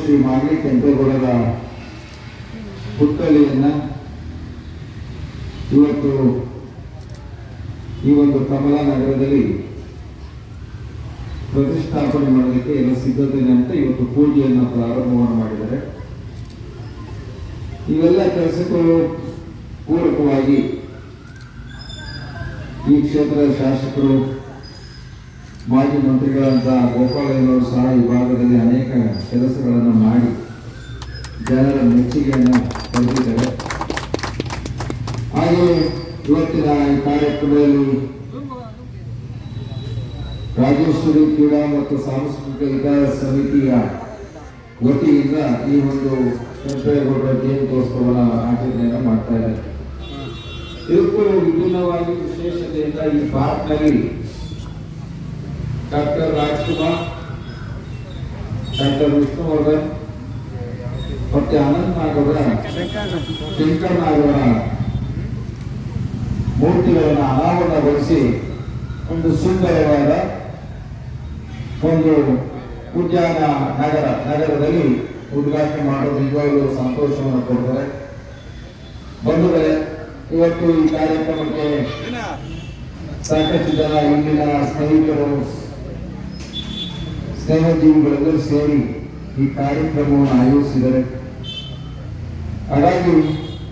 ಶ್ರೀ ಮಾಗಡಿ ಕೆಂಪೇಗೌಡರ ಪುತ್ಥಳಿಯನ್ನ ಇವತ್ತು ಈ ಒಂದು ಕಮಲಾನಗರದಲ್ಲಿ ಪ್ರತಿಷ್ಠಾಪನೆ ಮಾಡಲಿಕ್ಕೆ ಎಲ್ಲ ಸಿದ್ಧತೆ ಅಂತ ಇವತ್ತು ಪೂಜೆಯನ್ನು ಪ್ರಾರಂಭವನ್ನು ಮಾಡಿದ್ದಾರೆ. ಇವೆಲ್ಲ ಕೆಲಸಗಳು ಪೂರಕವಾಗಿ ಈ ಕ್ಷೇತ್ರದ ಶಾಸಕರು ಮಾಜಿ ಮಂತ್ರಿಗಳಂತಹ ಗೋಪಾಲಯ್ಯನವರು ಸಹ ಈ ಭಾಗದಲ್ಲಿ ಅನೇಕ ಕೆಲಸಗಳನ್ನು ಮಾಡಿ ಜನರ ಮೆಚ್ಚುಗೆಯನ್ನು ಪಡೆದಿದ್ದಾರೆ. ಹಾಗೆ ಇವತ್ತಿನ ಈ ಕಾರ್ಯಕ್ರಮದಲ್ಲಿ ರಾಜೇಶ್ವರಿ ಕ್ರೀಡಾ ಮತ್ತು ಸಾಂಸ್ಕೃತಿಕ ವಿಕಾಸ ಸಮಿತಿಯ ವತಿಯಿಂದ ಈ ಒಂದು ಕೆಂಪೇಗೌಡರ ಜಯಂತ್ಯೋತ್ಸವನ ಆಚರಣೆಯನ್ನು ಮಾಡ್ತಾ ಇದ್ದಾರೆ. ಇದಕ್ಕೂ ವಿಭಿನ್ನವಾಗಿ ವಿಶೇಷತೆಯಿಂದ ಈ ಪಾರ್ಕ್ನಲ್ಲಿ ಡಾಕ್ಟರ್ ರಾಜ್ಕುಮಾರ್, ಡಾಕ್ಟರ್ ವಿಷ್ಣುವರ್ಧನ್ ಮತ್ತೆ ಅನಂತ್ ನಾಗವರ, ಶಂಕರ್ ನಾಗವರ ಮೂರ್ತಿಗಳನ್ನು ಅನಾವರಣಗೊಳಿಸಿ ಒಂದು ಸುಂದರವಾದ ಒಂದು ಉದ್ಯಾನ ನಗರದಲ್ಲಿ ಉದ್ಘಾಟನೆ ಮಾಡೋದು ನಿಜವಾಗಲೂ ಸಂತೋಷವನ್ನು ಕೊಡ್ತಾರೆ. ಬಂಧುಗಳೇ, ಇವತ್ತು ಈ ಕಾರ್ಯಕ್ರಮಕ್ಕೆ ಸಾಕಷ್ಟು ಜನ ಇಲ್ಲಿನ ಸ್ನೇಹಿತರು, ಸ್ನೇಹಜೀವಿಗಳೆಲ್ಲರೂ ಸೇರಿ ಈ ಕಾರ್ಯಕ್ರಮವನ್ನು ಆಯೋಜಿಸಿದ್ದಾರೆ. ಹಾಗಾಗಿ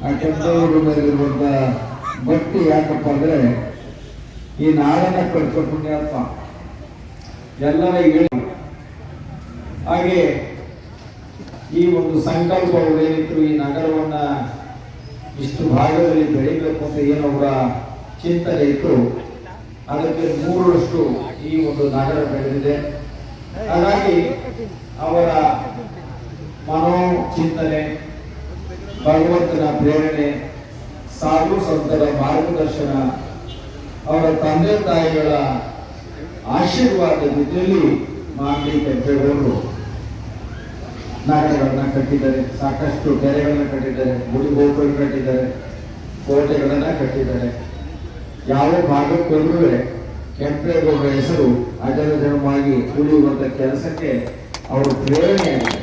ಆ ಕೆಂಪೇಗೌಡರ ಮೇಲಿರುವಂತಹ ಭಕ್ತಿ ಯಾಕಪ್ಪ ಅಂದ್ರೆ ಈ ನಾಡನ್ನ ಕಟ್ಟ ಪುಣ್ಯಾತ್ಮ ಎಲ್ಲರ ಹೇಳಿ, ಹಾಗೆ ಈ ಒಂದು ಸಂಕಲ್ಪ ಏನಿತ್ತು, ಈ ನಗರವನ್ನ ಇಷ್ಟು ಭಾಗದಲ್ಲಿ ಬೆಳಿಬೇಕು ಅಂತ ಏನವರ ಚಿಂತನೆ ಇತ್ತು, ಅದಕ್ಕೆ 3ರಷ್ಟು ಈ ಒಂದು ನಗರ ಬೆಳೆದಿದೆ. ಹಾಗಾಗಿ ಅವರ ಮನೋಚಿಂತನೆ, ಭಗವಂತನ ಪ್ರೇರಣೆ, ಸಾಧು ಸಂತರ ಮಾರ್ಗದರ್ಶನ, ಅವರ ತಂದೆ ತಾಯಿಗಳ ಆಶೀರ್ವಾದ ಜೊತೆಯಲ್ಲಿ ಮಾಗಡಿ ಕೆಂಪೇಗೌಡರು ನಗರಗಳನ್ನ ಕಟ್ಟಿದ್ದಾರೆ. ಸಾಕಷ್ಟು ಕೆರೆಗಳನ್ನ ಕಟ್ಟಿದ್ದಾರೆ, ಗುಡಿ ಗೋಪುರ ಕಟ್ಟಿದ್ದಾರೆ, ಕೋಟೆಗಳನ್ನ ಕಟ್ಟಿದ್ದಾರೆ. ಯಾವ ಭಾಗಕ್ಕೆ ಹೋದ್ರೂ ಕೆಂಪೇಗೌಡರ ಹೆಸರು ಅಜರಜರವಾಗಿ ಉಳಿಯುವಂತ ಕೆಲಸಕ್ಕೆ ಅವರು ಪ್ರೇರಣೆಯಾಗಿದೆ.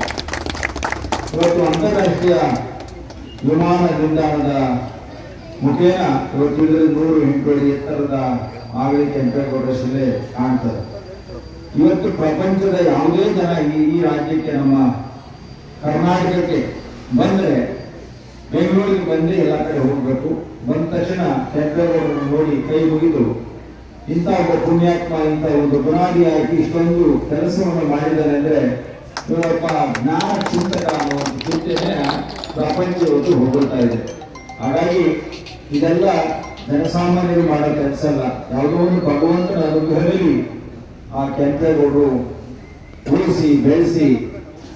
ಇವತ್ತು ಅಂತಾರಾಷ್ಟ್ರೀಯ ವಿಮಾನ ನಿಲ್ದಾಣದ ಮುಖೇನ ಇವತ್ತು 100 ಹೆಂಟುವಳಿ ಎತ್ತರದ ಮಾಗಡಿ ಕೆಂಪೇಗೌಡರ ಶಿಲೆ ಕಾಣ್ತದೆ. ಇವತ್ತು ಪ್ರಪಂಚದ ಯಾವುದೇ ಜನ ಈ ರಾಜ್ಯಕ್ಕೆ, ನಮ್ಮ ಕರ್ನಾಟಕಕ್ಕೆ ಬಂದರೆ ಬೆಂಗಳೂರಿಗೆ ಬಂದು ಎಲ್ಲ ಕಡೆ ಹೋಗ್ಬೇಕು. ಬಂದ ತಕ್ಷಣ ಕೆಂಪೇಗೌಡರನ್ನು ನೋಡಿ ಕೈ ಮುಗಿದು ಇಂಥ ಒಬ್ಬ ಪುಣ್ಯಾತ್ಮ, ಇಂಥ ಒಂದು ಬುನಾದಿ ಹಾಕಿ ಇಷ್ಟೊಂದು ಕೆಲಸವನ್ನು ಮಾಡಿದ್ದಾರೆ ಅಂದ್ರೆ ಇವರೊಬ್ಬ ಜ್ಞಾನ ಚಿಂತಕ ಅನ್ನೋ ಒಂದು ಚಿಂತನೆ ಪ್ರಪಂಚ ಇವತ್ತು ಹೋಗ್ತಾ ಇದೆ. ಹಾಗಾಗಿ ಇದೆಲ್ಲ ಜನಸಾಮಾನ್ಯರು ಮಾಡೋ ಕೆಲಸ ಅಲ್ಲ. ಯಾವುದೋ ಒಂದು ಭಗವಂತನ ಅನುಗ್ರಹದಲ್ಲಿ ಆ ಕೆಂಪೇಗೌಡರು ಉಳಿಸಿ ಬೆಳೆಸಿ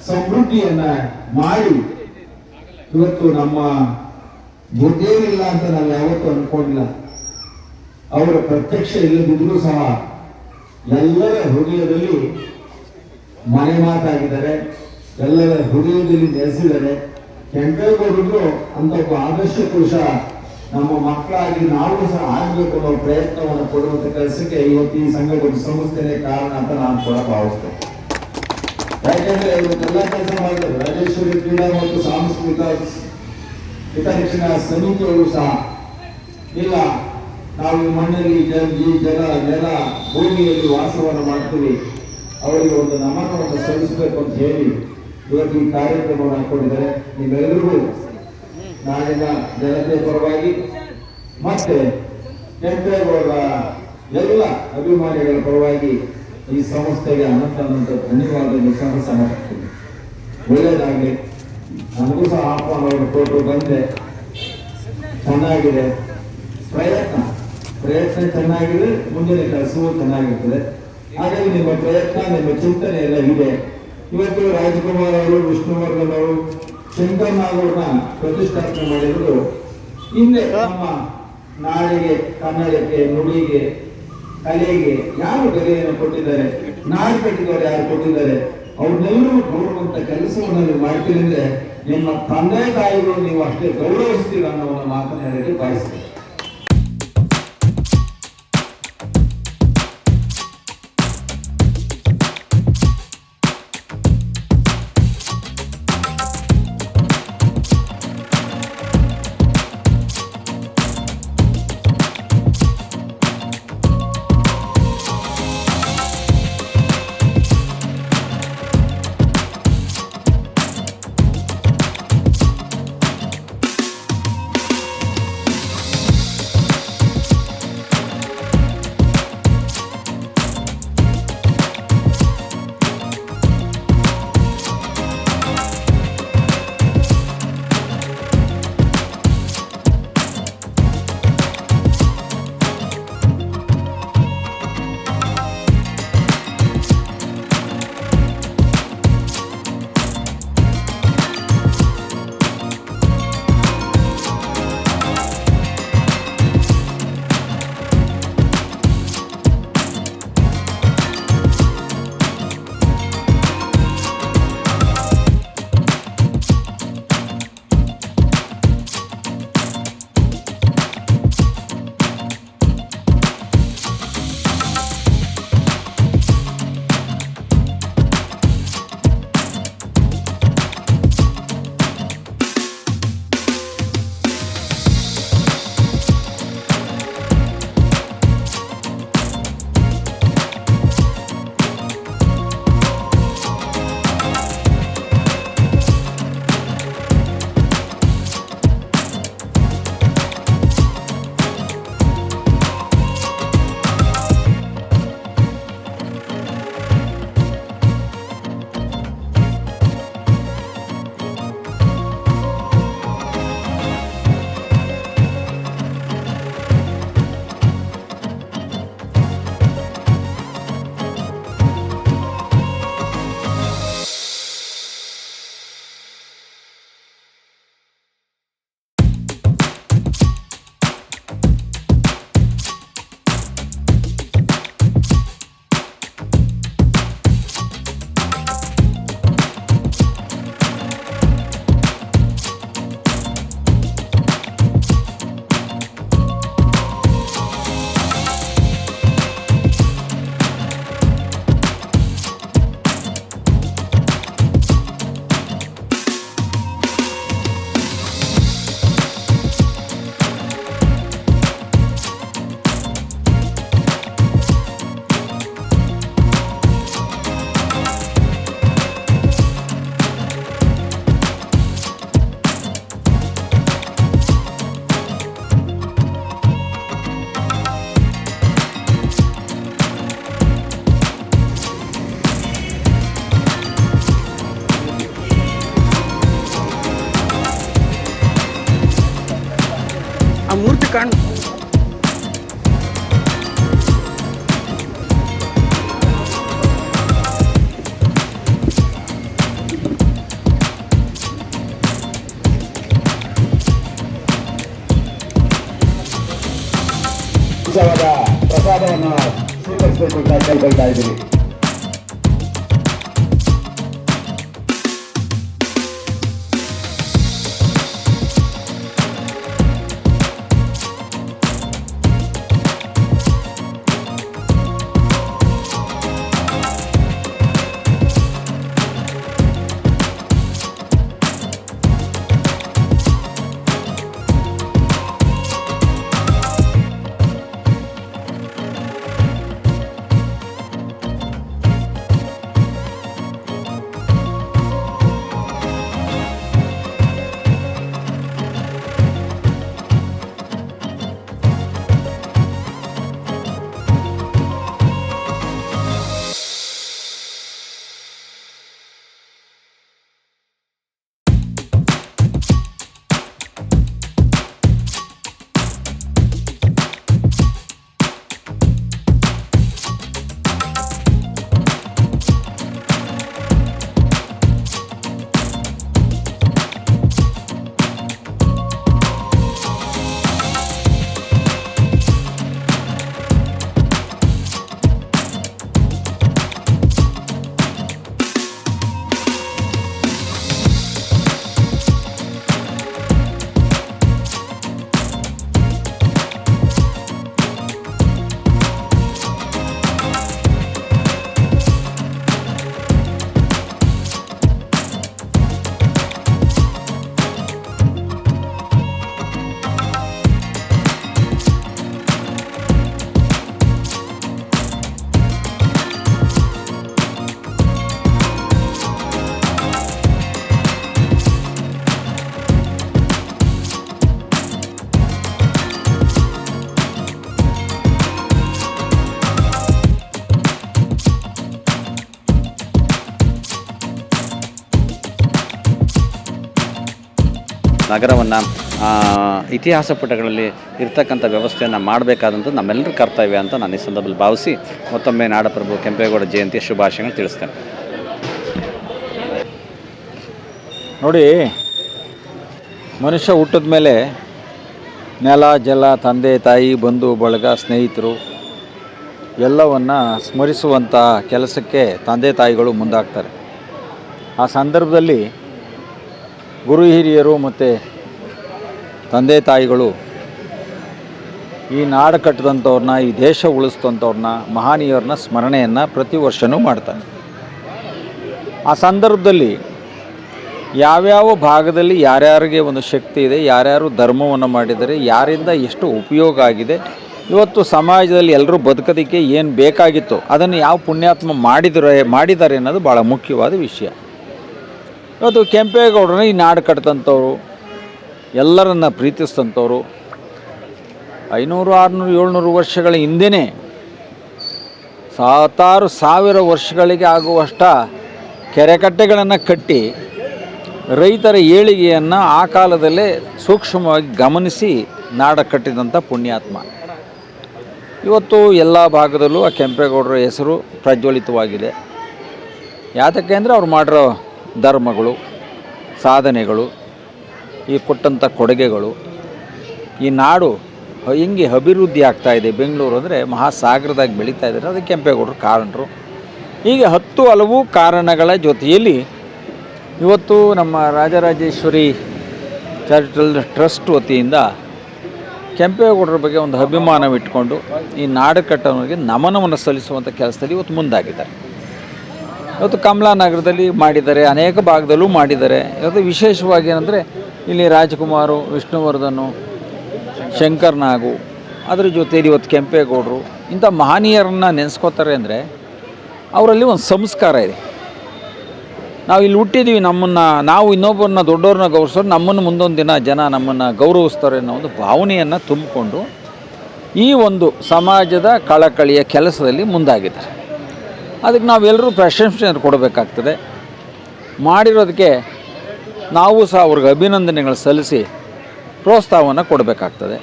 ಸಮೃದ್ಧಿಯನ್ನ ಮಾಡಿ ಇವತ್ತು ನಮ್ಮ ಬುದ್ಧಿಯರಿಲ್ಲ ಅಂತ ನಾವು ಯಾವತ್ತೂ ಅನ್ಕೊಂಡಿಲ್ಲ. ಅವರ ಪ್ರತ್ಯಕ್ಷ ಇಲ್ಲದಿದ್ರೂ ಸಹ ಎಲ್ಲರ ಹೃದಯದಲ್ಲಿ ಮನೆ ಮಾತಾಗಿದ್ದಾರೆ, ಎಲ್ಲರ ಹೃದಯದಲ್ಲಿ ನೆಲೆಸಿದ್ದಾರೆ. ಕೆಂಪೇಗೌಡರು ಅಂತ ಒಬ್ಬ ಆದರ್ಶ ಪುರುಷ ನಮ್ಮ ಮಕ್ಕಳಾಗಿ ನಾವು ಸಹ ಆಗಬೇಕು ಅನ್ನೋ ಪ್ರಯತ್ನವನ್ನು ಕೊಡುವಂತ ಕೆಲಸಕ್ಕೆ ಇವತ್ತು ಈ ಸಂಘಟನೆ ಸಂಸ್ಥೆನೇ ಕಾರಣ ಅಂತ ನಾನು ಕೂಡ ಭಾವಿಸ್ತೇನೆ. ಯಾಕೆಂದ್ರೆ ಇವತ್ತೆಲ್ಲ ಕೆಲಸ ಮಾಡಿದ್ರು ರಾಜೇಶ್ವರಿ ಕ್ರೀಡಾ ಮತ್ತು ಸಾಂಸ್ಕೃತಿಕ ಹಿತರಕ್ಷಣಾ ಸಮಿತಿಯವರು ಸಹ ಇಲ್ಲ, ನಾವು ಈ ಮಣ್ಣಲ್ಲಿ ಈ ನೆಲ ಭೂಮಿಯಲ್ಲಿ ವಾಸವನ್ನು ಮಾಡ್ತೀವಿ, ಅವರಿಗೆ ಒಂದು ನಮನವನ್ನು ಸಲ್ಲಿಸಬೇಕು ಅಂತ ಹೇಳಿ ಇವತ್ತು ಈ ಕಾರ್ಯಕ್ರಮವನ್ನು ಹಾಕೊಂಡಿದ್ದಾರೆ. ನಿಮ್ಮೆಲ್ಲರಿಗೂ ನಾಡಿನ ಜನತೆ ಪರವಾಗಿ ಮತ್ತೆ ಕೆಂಪೇಗೌಡರ ಎಲ್ಲ ಅಭಿಮಾನಿಗಳ ಪರವಾಗಿ ಈ ಸಂಸ್ಥೆಗೆ ಅನಂತ ಧನ್ಯವಾದಗಳು ಸಹ ಸಮರ್ಪಿಸ್ತೀನಿ. ಒಳ್ಳೆಯದಾಗಲಿ. ನನಗೂ ಸಹ ಆಹ್ವಾನವನ್ನು ಕೊಟ್ಟು ಬಂದೆ, ಚೆನ್ನಾಗಿದೆ. ಪ್ರಯತ್ನ ಚೆನ್ನಾಗಿದೆ, ಮುಂದಿನ ಕೆಲಸವೂ ಚೆನ್ನಾಗಿರ್ತದೆ. ಹಾಗಾಗಿ ನಿಮ್ಮ ಪ್ರಯತ್ನ, ನಿಮ್ಮ ಚಿಂತನೆ ಎಲ್ಲ ಇದೆ. ಇವತ್ತು ರಾಜ್ಕುಮಾರ್ ಅವರು, ವಿಷ್ಣುವರ್ಧನ್ ಅವರು, ಶಂಕರ್ ನಾಗವ್ರನ್ನ ಪ್ರತಿಷ್ಠಾಪನೆ ಮಾಡಿರೋದು ಹಿಂದೆ ನಮ್ಮ ನಾಡಿಗೆ, ಕನ್ನಡಕ್ಕೆ, ನುಡಿಗೆ, ಕಲೆಗೆ ಯಾರು ಬೆಲೆಯನ್ನು ಕೊಟ್ಟಿದ್ದಾರೆ, ನಾಡು ಕಟ್ಟಿದವರು ಯಾರು ಕೊಟ್ಟಿದ್ದಾರೆ, ಅವ್ರನ್ನೆಲ್ಲರೂ ಗೌರವಂತ ಕೆಲಸವನ್ನು ನೀವು ಮಾಡ್ತೀರಿ ಅಂದ್ರೆ ನಿಮ್ಮ ತಂದೆ ತಾಯಿಗಳು ನೀವು ಅಷ್ಟೇ ಗೌರವಿಸ್ತೀರ ಅನ್ನೋ ಒಂದು ಮಾತನ್ನು ಹೇಳಕ್ಕೆ ಬಯಸ್ತೀವಿ. ಕಣ್ ಉತ್ಸವದ ಪ್ರಸಾದವನ್ನು ಸ್ವೀಕರಿಸಬೇಕು ಅಂತ ಕೇಳ್ಕೊಳ್ತಾ ಇದ್ದೀವಿ. ನಗರವನ್ನು ಇತಿಹಾಸ ಪುಟಗಳಲ್ಲಿ ಇರ್ತಕ್ಕಂಥ ವ್ಯವಸ್ಥೆಯನ್ನು ಮಾಡಬೇಕಾದಂಥದ್ದು ನಮ್ಮೆಲ್ಲರ ಕರ್ತವ್ಯ ಅಂತ ನಾನು ಈ ಸಂದರ್ಭದಲ್ಲಿ ಭಾವಿಸಿ ಮತ್ತೊಮ್ಮೆ ನಾಡಪ್ರಭು ಕೆಂಪೇಗೌಡ ಜಯಂತಿಯ ಶುಭಾಶಯಗಳು ತಿಳಿಸ್ತೇನೆ. ನೋಡಿ, ಮನುಷ್ಯ ಹುಟ್ಟಿದ ಮೇಲೆ ನೆಲ ಜಲ ತಂದೆ ತಾಯಿ ಬಂಧು ಬಳಗ ಸ್ನೇಹಿತರು ಎಲ್ಲವನ್ನು ಸ್ಮರಿಸುವಂಥ ಕೆಲಸಕ್ಕೆ ತಂದೆ ತಾಯಿಗಳು ಮುಂದಾಗ್ತಾರೆ. ಆ ಸಂದರ್ಭದಲ್ಲಿ ಗುರು ಹಿರಿಯರು ಮತ್ತು ತಂದೆ ತಾಯಿಗಳು ಈ ನಾಡು ಕಟ್ಟಿದಂಥವ್ರನ್ನ, ಈ ದೇಶ ಉಳಿಸಿದಂಥವ್ರನ್ನ, ಮಹನೀಯರನ್ನ ಸ್ಮರಣೆಯನ್ನು ಪ್ರತಿ ವರ್ಷವೂ ಮಾಡ್ತಾರೆ. ಆ ಸಂದರ್ಭದಲ್ಲಿ ಯಾವ್ಯಾವ ಭಾಗದಲ್ಲಿ ಯಾರ್ಯಾರಿಗೆ ಒಂದು ಶಕ್ತಿ ಇದೆ, ಯಾರ್ಯಾರು ಧರ್ಮವನ್ನು ಮಾಡಿದರೆ, ಯಾರಿಂದ ಎಷ್ಟು ಉಪಯೋಗ ಆಗಿದೆ, ಇವತ್ತು ಸಮಾಜದಲ್ಲಿ ಎಲ್ಲರೂ ಬದುಕೋದಕ್ಕೆ ಏನು ಬೇಕಾಗಿತ್ತು ಅದನ್ನು ಯಾವ ಪುಣ್ಯಾತ್ಮ ಮಾಡಿದ್ದಾರೆ ಅನ್ನೋದು ಭಾಳ ಮುಖ್ಯವಾದ ವಿಷಯ. ಇವತ್ತು ಕೆಂಪೇಗೌಡರನ್ನ ಈ ನಾಡು ಕಟ್ಟಿದಂಥವ್ರು, ಎಲ್ಲರನ್ನ ಪ್ರೀತಿಸಿದಂಥವ್ರು 500, 600, 700 ವರ್ಷಗಳ ಹಿಂದೆಯೇ 1000 ವರ್ಷಗಳಿಗೆ ಆಗುವಷ್ಟ ಕೆರೆಕಟ್ಟೆಗಳನ್ನು ಕಟ್ಟಿ ರೈತರ ಏಳಿಗೆಯನ್ನು ಆ ಕಾಲದಲ್ಲೇ ಸೂಕ್ಷ್ಮವಾಗಿ ಗಮನಿಸಿ ನಾಡ ಕಟ್ಟಿದಂಥ ಪುಣ್ಯಾತ್ಮ. ಇವತ್ತು ಎಲ್ಲ ಭಾಗದಲ್ಲೂ ಆ ಕೆಂಪೇಗೌಡರ ಹೆಸರು ಪ್ರಜ್ವಲಿತವಾಗಿದೆ. ಯಾತಕ್ಕೆ ಅಂದರೆ ಅವ್ರು ಮಾಡಿರೋ ಧರ್ಮಗಳು, ಸಾಧನೆಗಳು, ಈ ಕೊಟ್ಟಂಥ ಕೊಡುಗೆಗಳು, ಈ ನಾಡು ಹಿಂಗೆ ಅಭಿವೃದ್ಧಿ ಆಗ್ತಾಯಿದೆ. ಬೆಂಗಳೂರು ಅಂದರೆ ಮಹಾಸಾಗರದಾಗಿ ಬೆಳೀತಾ ಇದ್ದಾರೆ, ಅದಕ್ಕೆ ಕೆಂಪೇಗೌಡರು ಕಾರಣರು. ಹೀಗೆ 10 ಹಲವು ಕಾರಣಗಳ ಜೊತೆಯಲ್ಲಿ ಇವತ್ತು ನಮ್ಮ ರಾಜರಾಜೇಶ್ವರಿ ಚಾರಿಟಬಲ್ ಟ್ರಸ್ಟ್ ವತಿಯಿಂದ ಕೆಂಪೇಗೌಡರ ಬಗ್ಗೆ ಒಂದು ಅಭಿಮಾನವಿಟ್ಕೊಂಡು ಈ ನಾಡು ಕಟ್ಟೋರಿಗೆ ನಮನವನ್ನು ಸಲ್ಲಿಸುವಂಥ ಕೆಲಸದಲ್ಲಿ ಇವತ್ತು ಮುಂದಾಗಿದ್ದಾರೆ. ಇವತ್ತು ಕಮಲಾನಗರದಲ್ಲಿ ಮಾಡಿದ್ದಾರೆ, ಅನೇಕ ಭಾಗದಲ್ಲೂ ಮಾಡಿದ್ದಾರೆ. ಇವತ್ತು ವಿಶೇಷವಾಗಿ ಏನಂದರೆ ಇಲ್ಲಿ ರಾಜ್ಕುಮಾರು, ವಿಷ್ಣುವರ್ಧನು, ಶಂಕರ್ ನಾಗು, ಅದರ ಜೊತೆಯಲ್ಲಿ ಇವತ್ತು ಕೆಂಪೇಗೌಡರು ಇಂಥ ಮಹನೀಯರನ್ನು ನೆನೆಸ್ಕೋತಾರೆ. ಅಂದರೆ ಅವರಲ್ಲಿ ಒಂದು ಸಂಸ್ಕಾರ ಇದೆ. ನಾವು ಇಲ್ಲಿ ಹುಟ್ಟಿದ್ದೀವಿ, ನಾವು ಇನ್ನೊಬ್ಬರನ್ನ ದೊಡ್ಡವ್ರನ್ನ ಗೌರವಿಸೋರು, ನಮ್ಮನ್ನು ಮುಂದೊಂದು ದಿನ ಜನ ನಮ್ಮನ್ನು ಗೌರವಿಸ್ತಾರೆ ಅನ್ನೋ ಒಂದು ಭಾವನೆಯನ್ನು ತುಂಬಿಕೊಂಡು ಈ ಒಂದು ಸಮಾಜದ ಕಳಕಳಿಯ ಕೆಲಸದಲ್ಲಿ ಮುಂದಾಗಿದ್ದಾರೆ. ಅದಕ್ಕೆ ನಾವೆಲ್ಲರೂ ಪ್ರಶಂಸೆಯನ್ನು ಕೊಡಬೇಕಾಗ್ತದೆ. ಮಾಡಿರೋದಕ್ಕೆ ನಾವು ಸಹ ಅವ್ರಿಗೆ ಅಭಿನಂದನೆಗಳು ಸಲ್ಲಿಸಿ ಪ್ರೋತ್ಸಾಹವನ್ನು ಕೊಡಬೇಕಾಗ್ತದೆ.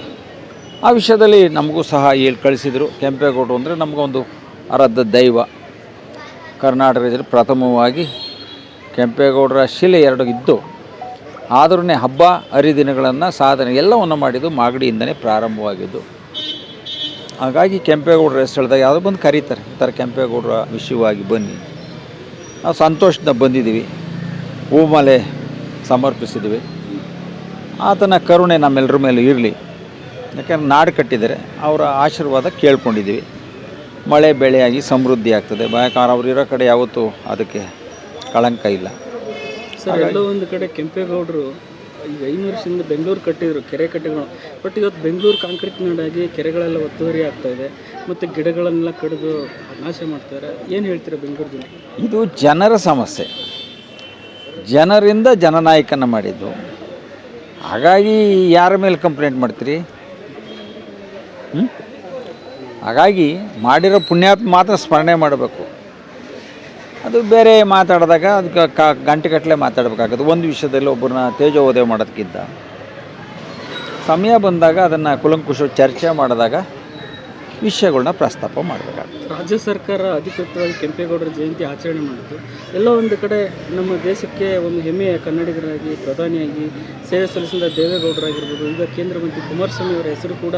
ಆ ವಿಷಯದಲ್ಲಿ ನಮಗೂ ಸಹ ಹೇಳಿ ಕಳಿಸಿದರು. ಕೆಂಪೇಗೌಡರು ಅಂದರೆ ನಮಗೊಂದು ಆರಾಧ್ಯ ದೈವ. ಕರ್ನಾಟಕದಲ್ಲಿ ಪ್ರಥಮವಾಗಿ ಕೆಂಪೇಗೌಡರ ಶಿಲೆ 2 ಇದ್ದು, ಆದ್ರೂ ಹಬ್ಬ ಹರಿದಿನಗಳನ್ನು ಸಾಧನೆ ಎಲ್ಲವನ್ನು ಮಾಡಿದ್ದು ಮಾಗಡಿಯಿಂದನೇ ಪ್ರಾರಂಭವಾಗಿದ್ದು. ಹಾಗಾಗಿ ಕೆಂಪೇಗೌಡರ ಹೆಸರು ಹೇಳಿದಾಗ ಯಾವುದೋ ಬಂದು ಕರೀತಾರೆ, ಈ ಥರ ಕೆಂಪೇಗೌಡರ ವಿಷಯವಾಗಿ ಬನ್ನಿ. ನಾವು ಸಂತೋಷದಿಂದ ಬಂದಿದ್ದೀವಿ, ಹೂಮಾಲೆ ಸಮರ್ಪಿಸಿದ್ದೀವಿ. ಆತನ ಕರುಣೆ ನಮ್ಮೆಲ್ಲರ ಮೇಲೆ ಇರಲಿ. ಯಾಕೆಂದ್ರೆ ನಾಡು ಕಟ್ಟಿದ್ದಾರೆ, ಅವರ ಆಶೀರ್ವಾದ ಕೇಳ್ಕೊಂಡಿದ್ದೀವಿ. ಮಳೆ ಬೆಳೆಯಾಗಿ ಸಮೃದ್ಧಿ ಆಗ್ತದೆ. ಯಾಕಂದ್ರೆ ಅವ್ರು ಇರೋ ಕಡೆ ಯಾವತ್ತೂ ಅದಕ್ಕೆ ಕಳಂಕ ಇಲ್ಲ. ಸರ್, ಎಲ್ಲೋ ಒಂದು ಕಡೆ ಕೆಂಪೇಗೌಡರು ಈಗ 5 ವರ್ಷದಿಂದ ಬೆಂಗಳೂರು ಕಟ್ಟಿದ್ರು, ಕೆರೆ ಕಟ್ಟೆಗಳು. ಬಟ್ ಇವತ್ತು ಬೆಂಗಳೂರು ಕಾಂಕ್ರೀಟ್ ನಾಡಾಗಿ ಕೆರೆಗಳೆಲ್ಲ ಒತ್ತುವರಿ ಆಗ್ತಾ ಇದೆ, ಮತ್ತು ಗಿಡಗಳನ್ನೆಲ್ಲ ಕಡಿದು ನಾಶ ಮಾಡ್ತಾರೆ. ಏನು ಹೇಳ್ತೀರಾ ಬೆಂಗಳೂರು ಜನ? ಇದು ಜನರ ಸಮಸ್ಯೆ, ಜನರಿಂದ ಜನನಾಯಕನ ಮಾಡಿದ್ದು. ಹಾಗಾಗಿ ಯಾರ ಮೇಲೆ ಕಂಪ್ಲೇಂಟ್ ಮಾಡ್ತೀರಿ? ಹಾಗಾಗಿ ಮಾಡಿರೋ ಪುಣ್ಯಾತ್ಮ ಮಾತ್ರ ಸ್ಮರಣೆ ಮಾಡಬೇಕು. ಅದು ಬೇರೆ ಮಾತಾಡಿದಾಗ ಅದಕ್ಕೆ ಗಂಟೆಗಟ್ಟಲೆ ಮಾತಾಡಬೇಕಾಗುತ್ತೆ. ಒಂದು ವಿಷಯದಲ್ಲಿ ಒಬ್ಬರನ್ನ ತೇಜೋವಧೆ ಮಾಡೋದಕ್ಕಿಂತ ಸಮಯ ಬಂದಾಗ ಅದನ್ನು ಕುಲಂಕುಷ ಚರ್ಚೆ ಮಾಡಿದಾಗ ವಿಷಯಗಳನ್ನ ಪ್ರಸ್ತಾಪ ಮಾಡಬೇಕಾಗುತ್ತೆ. ರಾಜ್ಯ ಸರ್ಕಾರ ಅಧಿಕೃತವಾಗಿ ಕೆಂಪೇಗೌಡರ ಜಯಂತಿ ಆಚರಣೆ ಮಾಡಿತು. ಎಲ್ಲೋ ಒಂದು ಕಡೆ ನಮ್ಮ ದೇಶಕ್ಕೆ ಒಂದು ಹೆಮ್ಮೆಯ ಕನ್ನಡಿಗರಾಗಿ ಪ್ರಧಾನಿಯಾಗಿ ಸೇವೆ ಸಲ್ಲಿಸಿದ ದೇವೇಗೌಡರಾಗಿರ್ಬೋದು, ಈಗ ಕೇಂದ್ರ ಮಂತ್ರಿ ಕುಮಾರಸ್ವಾಮಿ ಅವರ ಹೆಸರು ಕೂಡ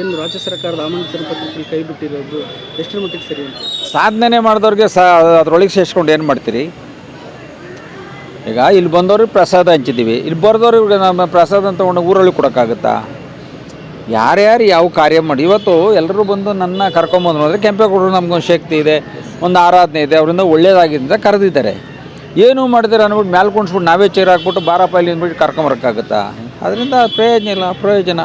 ಏನು ರಾಜ್ಯ ಸರ್ಕಾರದ ಆಮಂತ್ರಣ ಪತ್ರದಲ್ಲಿ ಕೈ ಬಿಟ್ಟಿರೋದು ಎಷ್ಟರ ಮಟ್ಟಿಗೆ ಸರಿ ಅಂತ? ಸಾಧನೆ ಮಾಡಿದವ್ರಿಗೆ ಅದರೊಳಗೆ ಸೇರಿಸ್ಕೊಂಡು ಏನು ಮಾಡ್ತೀರಿ? ಈಗ ಇಲ್ಲಿ ಬಂದವ್ರಿಗೆ ಪ್ರಸಾದ ಹಂಚಿದ್ದೀವಿ, ಇಲ್ಲಿ ಬರೆದವ್ರಿಗೆ ನಮ್ಮ ಪ್ರಸಾದ ತೊಗೊಂಡು ಊರಲ್ಲಿ ಕೊಡೋಕ್ಕಾಗುತ್ತಾ? ಯಾರ್ಯಾರು ಯಾವ ಕಾರ್ಯ ಮಾಡಿ ಇವತ್ತು ಎಲ್ಲರೂ ಬಂದು ನನ್ನ ಕರ್ಕೊಂಬಂದ್ರು ಅಂದರೆ ಕೆಂಪೇಗೌಡರು ನಮಗೊಂದು ಶಕ್ತಿ ಇದೆ, ಒಂದು ಆರಾಧನೆ ಇದೆ, ಅವರಿಂದ ಒಳ್ಳೇದಾಗಿದ್ದರಿಂದ ಕರೆದಿದ್ದಾರೆ. ಏನೂ ಮಾಡಿದ್ರೆ ಅಂದ್ಬಿಟ್ಟು ಮೇಲೆ ಕುಣಿಸ್ಬಿಟ್ಟು ನಾವೇ ಚೇರ್ ಹಾಕ್ಬಿಟ್ಟು ಬಾರಪ್ಪ ಇಲ್ಲಿ ಅಂದ್ಬಿಟ್ಟು ಕರ್ಕೊಂಬರೋಕ್ಕಾಗುತ್ತಾ? ಅದರಿಂದ ಪ್ರಯೋಜನ ಇಲ್ಲ. ಪ್ರಯೋಜನ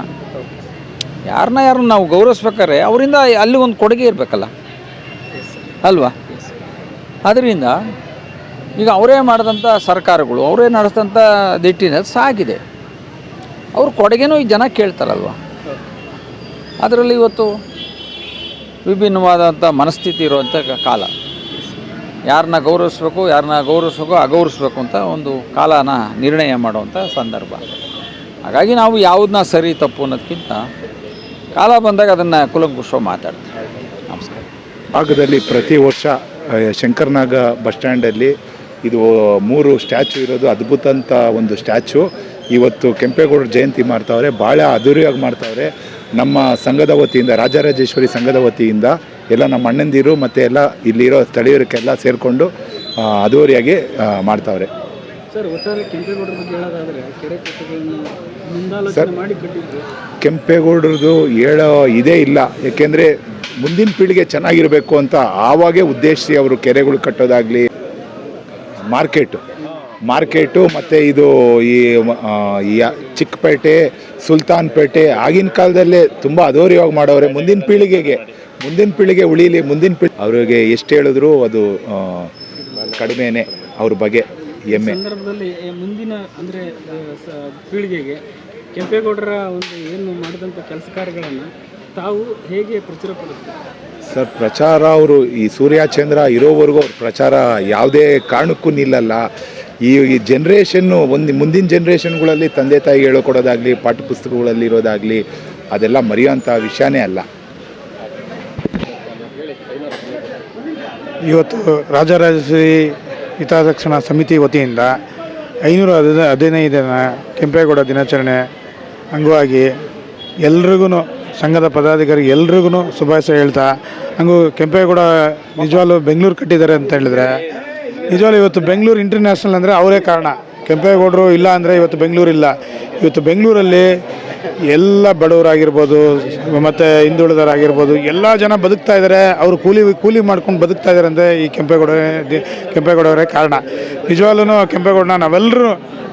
ಯಾರನ್ನ ನಾವು ಗೌರವಿಸ್ಬೇಕಾದ್ರೆ ಅವರಿಂದ ಅಲ್ಲಿ ಒಂದು ಕೊಡುಗೆ ಇರಬೇಕಲ್ಲ ಅಲ್ವಾ? ಅದರಿಂದ ಈಗ ಅವರೇ ಮಾಡಿದಂಥ ಸರ್ಕಾರಗಳು, ಅವರೇ ನಡೆಸಿದಂಥ ದಿಟ್ಟಿನಲ್ಲಿ ಸಾಗಿದೆ. ಅವ್ರ ಕೊಡುಗೆನೂ ಈ ಜನ ಕೇಳ್ತಾರಲ್ವ. ಅದರಲ್ಲಿ ಇವತ್ತು ವಿಭಿನ್ನವಾದಂಥ ಮನಸ್ಥಿತಿ ಇರುವಂಥ ಕಾಲ. ಯಾರನ್ನ ಗೌರವಿಸ್ಬೇಕು, ಅಗೌರವಿಸ್ಬೇಕು ಅಂತ ಒಂದು ಕಾಲನ ನಿರ್ಣಯ ಮಾಡುವಂಥ ಸಂದರ್ಭ. ಹಾಗಾಗಿ ನಾವು ಯಾವುದನ್ನ ಸರಿ ತಪ್ಪು ಅನ್ನೋದಕ್ಕಿಂತ ಕಾಲ ಬಂದಾಗ ಅದನ್ನು ಕುಲಂಕುಷ ಮಾತಾಡ್ತೀವಿ. ನಮಸ್ಕಾರ. ಭಾಗದಲ್ಲಿ ಪ್ರತಿ ವರ್ಷ ಶಂಕರನಾಗ ಬಸ್ ಸ್ಟ್ಯಾಂಡಲ್ಲಿ ಇದು 3 ಸ್ಟ್ಯಾಚು ಇರೋದು ಅದ್ಭುತ ಅಂತ ಒಂದು ಸ್ಟ್ಯಾಚು. ಇವತ್ತು ಕೆಂಪೇಗೌಡರ ಜಯಂತಿ ಮಾಡ್ತಾವ್ರೆ, ಭಾಳ ಅದ್ದೂರಿಯಾಗಿ ಮಾಡ್ತಾವ್ರೆ. ನಮ್ಮ ಸಂಘದ ವತಿಯಿಂದ, ರಾಜರಾಜೇಶ್ವರಿ ಸಂಘದ ವತಿಯಿಂದ ಎಲ್ಲ ನಮ್ಮ ಅಣ್ಣಂದಿರು ಮತ್ತು ಎಲ್ಲ ಇಲ್ಲಿರೋ ಸ್ಥಳೀಯರಿಗೆಲ್ಲ ಸೇರಿಕೊಂಡು ಅದ್ದೂರಿಯಾಗಿ ಮಾಡ್ತಾವ್ರೆ. ಸರ್, ಒಟ್ಟಾರೆ ಕೆಂಪೇಗೌಡರ ಬಗ್ಗೆ ಹೇಳೋದಾದರೆ ಕೆರೆ ಕಟ್ಟೆಗಳನ್ನು ಮುಂದಾಲೋಚನೆ ಮಾಡಿ ಕಟ್ಟಿದ್ರು. ಕೆಂಪೇಗೌಡರದು ಹೇಳೋ ಇದೇ ಇಲ್ಲ. ಏಕೆಂದರೆ ಮುಂದಿನ ಪೀಳಿಗೆ ಚೆನ್ನಾಗಿರಬೇಕು ಅಂತ ಆವಾಗೇ ಉದ್ದೇಶಿಸಿ ಅವರು ಕೆರೆಗಳು ಕಟ್ಟೋದಾಗಲಿ, ಮಾರ್ಕೆಟು ಮತ್ತು ಇದು ಈ ಚಿಕ್ಕಪೇಟೆ, ಸುಲ್ತಾನ್ಪೇಟೆ ಆಗಿನ ಕಾಲದಲ್ಲೇ ತುಂಬ ಅದ್ದೂರಿಯಾಗಿ ಮಾಡೋರೆ. ಮುಂದಿನ ಪೀಳಿಗೆ ಉಳೀಲಿ, ಅವರಿಗೆ ಎಷ್ಟು ಹೇಳಿದ್ರು ಅದು ಕಡಿಮೆನೇ ಅವ್ರ ಬಗ್ಗೆ ಹೆಮ್ಮೆ. ಸಂದರ್ಭದಲ್ಲಿ ಮುಂದಿನ ಅಂದರೆ ಪೀಳಿಗೆಗೆ ಕೆಂಪೇಗೌಡರ ಒಂದು ಏನು ಮಾಡಿದಂಥ ಕೆಲಸ ಕಾರ್ಯಗಳನ್ನು ತಾವು ಹೇಗೆ ಪ್ರಚುರಪಡಿಸ್ತಾರೆ? ಸರ್, ಪ್ರಚಾರ ಅವರು ಈ ಸೂರ್ಯಚಂದ್ರ ಇರೋವರೆಗೂ ಅವ್ರ ಪ್ರಚಾರ ಯಾವುದೇ ಕಾರಣಕ್ಕೂ ನಿಲ್ಲಲ್ಲ. ಈ ಜನ್ರೇಷನ್ನು ಮುಂದಿನ ಜನ್ರೇಷನ್ಗಳಲ್ಲಿ ತಂದೆ ತಾಯಿ ಹೇಳ್ಕೊಡೋದಾಗಲಿ, ಪಾಠ್ಯಪುಸ್ತಕಗಳಲ್ಲಿ ಇರೋದಾಗಲಿ ಅದೆಲ್ಲ ಮರೆಯೋಂಥ ವಿಷಯನೇ ಅಲ್ಲ. ಇವತ್ತು ರಾಜರಾಜೇಶ್ವರಿ ಹಿತರಕ್ಷಣಾ ಸಮಿತಿ ವತಿಯಿಂದ 515ನೇ ಕೆಂಪೇಗೌಡ ದಿನಾಚರಣೆ ಅಂಗವಾಗಿ ಎಲ್ರಿಗೂ ಸಂಘದ ಪದಾಧಿಕಾರಿ ಎಲ್ರಿಗೂ ಶುಭಾಶಯ ಹೇಳ್ತಾ, ಹಂಗೂ ಕೆಂಪೇಗೌಡ ನಿಜವಾಗ್ಲೂ ಬೆಂಗಳೂರು ಕಟ್ಟಿದ್ದಾರೆ ಅಂತ ಹೇಳಿದ್ರೆ, ನಿಜವಾಗ್ಲೂ ಇವತ್ತು ಬೆಂಗಳೂರು ಇಂಟರ್ನ್ಯಾಷನಲ್ ಅಂದರೆ ಅವರೇ ಕಾರಣ. ಕೆಂಪೇಗೌಡರು ಇಲ್ಲ ಅಂದರೆ ಇವತ್ತು ಬೆಂಗಳೂರು ಇಲ್ಲ. ಇವತ್ತು ಬೆಂಗಳೂರಲ್ಲಿ ಎಲ್ಲ ಬಡವರಾಗಿರ್ಬೋದು ಮತ್ತು ಹಿಂದುಳಿದವರಾಗಿರ್ಬೋದು ಎಲ್ಲ ಜನ ಬದುಕ್ತಾ ಇದ್ದಾರೆ. ಅವರು ಕೂಲಿ ಮಾಡ್ಕೊಂಡು ಬದುಕ್ತಾ ಇದ್ದಾರೆ ಅಂದರೆ ಈ ಕೆಂಪೇಗೌಡವರೇ ಕಾರಣ. ನಿಜವಾಗ್ಲೂ ಕೆಂಪೇಗೌಡನ ನಾವೆಲ್ಲರೂ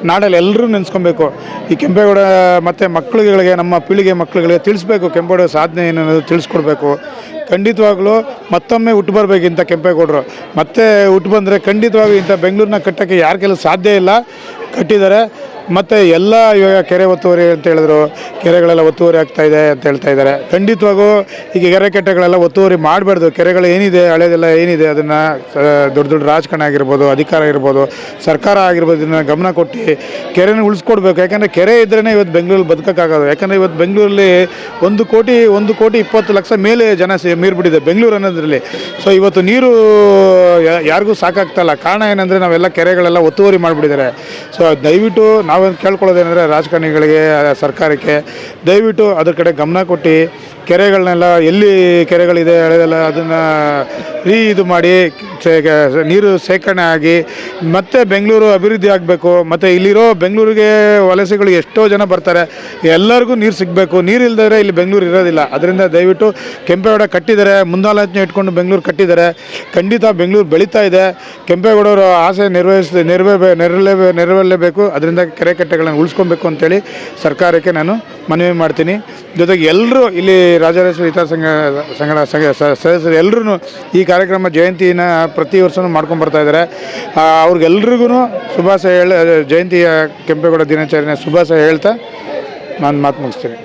ನಾಡಲ್ಲಿ ಎಲ್ಲರೂ ನೆನೆಸ್ಕೊಬೇಕು. ಈ ಕೆಂಪೇಗೌಡ ಮತ್ತು ಮಕ್ಕಳುಗಳಿಗೆ, ನಮ್ಮ ಪೀಳಿಗೆ ಮಕ್ಕಳುಗಳಿಗೆ ತಿಳಿಸ್ಬೇಕು, ಕೆಂಪೇಗೌಡ ಸಾಧನೆ ಏನೇನದು ತಿಳಿಸ್ಕೊಡ್ಬೇಕು. ಖಂಡಿತವಾಗ್ಲೂ ಮತ್ತೊಮ್ಮೆ ಹುಟ್ಟು ಬರಬೇಕಿಂತ ಕೆಂಪೇಗೌಡರು ಮತ್ತೆ ಹುಟ್ಟು ಬಂದರೆ ಖಂಡಿತವಾಗ್ಲೂ ಇಂಥ ಬೆಂಗಳೂರನ್ನ ಕಟ್ಟೋಕ್ಕೆ ಯಾರ ಕೆಲಸ ಸಾಧ್ಯ ಇಲ್ಲ. ಕಟ್ಟಿದ್ದಾರೆ. ಮತ್ತು ಎಲ್ಲ ಇವಾಗ ಕೆರೆ ಒತ್ತುವರಿ ಅಂತ ಹೇಳಿದ್ರು, ಕೆರೆಗಳೆಲ್ಲ ಒತ್ತುವರಿ ಆಗ್ತಾಯಿದೆ ಅಂತ ಹೇಳ್ತಾ ಇದ್ದಾರೆ. ಖಂಡಿತವಾಗೂ ಈಗ ಕೆರೆ ಕಟ್ಟೆಗಳೆಲ್ಲ ಒತ್ತುವರಿ ಮಾಡಬಾರ್ದು. ಕೆರೆಗಳು ಏನಿದೆ ಹಳೆದೆಲ್ಲ ಏನಿದೆ ಅದನ್ನು ದೊಡ್ಡ ದೊಡ್ಡ ರಾಜಕಾರಣ ಆಗಿರ್ಬೋದು, ಅಧಿಕಾರ ಇರ್ಬೋದು, ಸರ್ಕಾರ ಆಗಿರ್ಬೋದು, ಇದನ್ನು ಗಮನ ಕೊಟ್ಟು ಕೆರೆನ ಉಳಿಸ್ಕೊಡ್ಬೇಕು. ಯಾಕಂದರೆ ಕೆರೆ ಇದ್ರೇ ಇವತ್ತು ಬೆಂಗಳೂರಲ್ಲಿ ಬದುಕೋಕ್ಕಾಗೋದು. ಯಾಕಂದರೆ ಇವತ್ತು ಬೆಂಗಳೂರಲ್ಲಿ 1,20,00,000 ಮೇಲೆ ಜನ ಮೀರ್ಬಿಟ್ಟಿದೆ ಬೆಂಗಳೂರು ಅನ್ನೋದ್ರಲ್ಲಿ. ಸೊ ಇವತ್ತು ನೀರು ಯಾರಿಗೂ ಸಾಕಾಗ್ತಾಯಿಲ್ಲ. ಕಾರಣ ಏನಂದರೆ ನಾವೆಲ್ಲ ಕೆರೆಗಳೆಲ್ಲ ಒತ್ತುವರಿ ಮಾಡಿಬಿಟ್ಟಿದ್ದಾರೆ. ಸೊ ದಯವಿಟ್ಟು ನಾವೇನು ಕೇಳ್ಕೊಳ್ಳೋದೇನೆಂದರೆ ರಾಜಕಾರಣಿಗಳಿಗೆ, ಸರ್ಕಾರಕ್ಕೆ ದಯವಿಟ್ಟು ಅದ್ರ ಕಡೆ ಗಮನ ಕೊಟ್ಟು ಕೆರೆಗಳನ್ನೆಲ್ಲ ಎಲ್ಲಿ ಕೆರೆಗಳಿದೆ ಹಳೆದೆಲ್ಲ ಅದನ್ನು ಇದು ಮಾಡಿ ನೀರು ಶೇಖರಣೆ ಆಗಿ ಮತ್ತೆ ಬೆಂಗಳೂರು ಅಭಿವೃದ್ಧಿ ಆಗಬೇಕು. ಮತ್ತು ಇಲ್ಲಿರೋ ಬೆಂಗಳೂರಿಗೆ ವಲಸೆಗಳು ಎಷ್ಟೋ ಜನ ಬರ್ತಾರೆ, ಎಲ್ಲರಿಗೂ ನೀರು ಸಿಗಬೇಕು. ನೀರು ಇಲ್ಲದ್ರೆ ಇಲ್ಲಿ ಬೆಂಗಳೂರು ಇರೋದಿಲ್ಲ. ಅದರಿಂದ ದಯವಿಟ್ಟು ಕೆಂಪೇಗೌಡ ಕಟ್ಟಿದ್ದಾರೆ, ಮುಂದಾಲೋಚನೆ ಇಟ್ಕೊಂಡು ಬೆಂಗಳೂರು ಕಟ್ಟಿದ್ದಾರೆ. ಖಂಡಿತ ಬೆಂಗಳೂರು ಬೆಳೀತಾ ಇದೆ. ಕೆಂಪೇಗೌಡರ ಆಸೆ ನೆರವೇರಲೇಬೇಕು. ಅದರಿಂದ ಕೆರೆ ಕಟ್ಟೆಗಳನ್ನು ಉಳಿಸ್ಕೊಬೇಕು ಅಂತೇಳಿ ಸರ್ಕಾರಕ್ಕೆ ನಾನು ಮನವಿ ಮಾಡ್ತೀನಿ. ಜೊತೆಗೆ ಎಲ್ಲರೂ ಇಲ್ಲಿ ರಾಜರಾಜೇಶ್ವರಿ ಹಿತೈಷಿಗಳ ಸದಸ್ಯರು ಎಲ್ಲರೂ ಈ ಕಾರ್ಯಕ್ರಮ ಜಯಂತಿನ ಪ್ರತಿ ವರ್ಷವೂ ಮಾಡ್ಕೊಂಡು ಬರ್ತಾ ಇದ್ದಾರೆ. ಅವ್ರಿಗೆಲ್ರಿಗೂ ಶುಭಾಶಯ ಜಯಂತಿಯ ಕೆಂಪೇಗೌಡ ದಿನಾಚರಣೆ ಶುಭಾಶಯ ಹೇಳ್ತಾ ನಾನು ಮಾತು ಮುಗಿಸ್ತೀನಿ.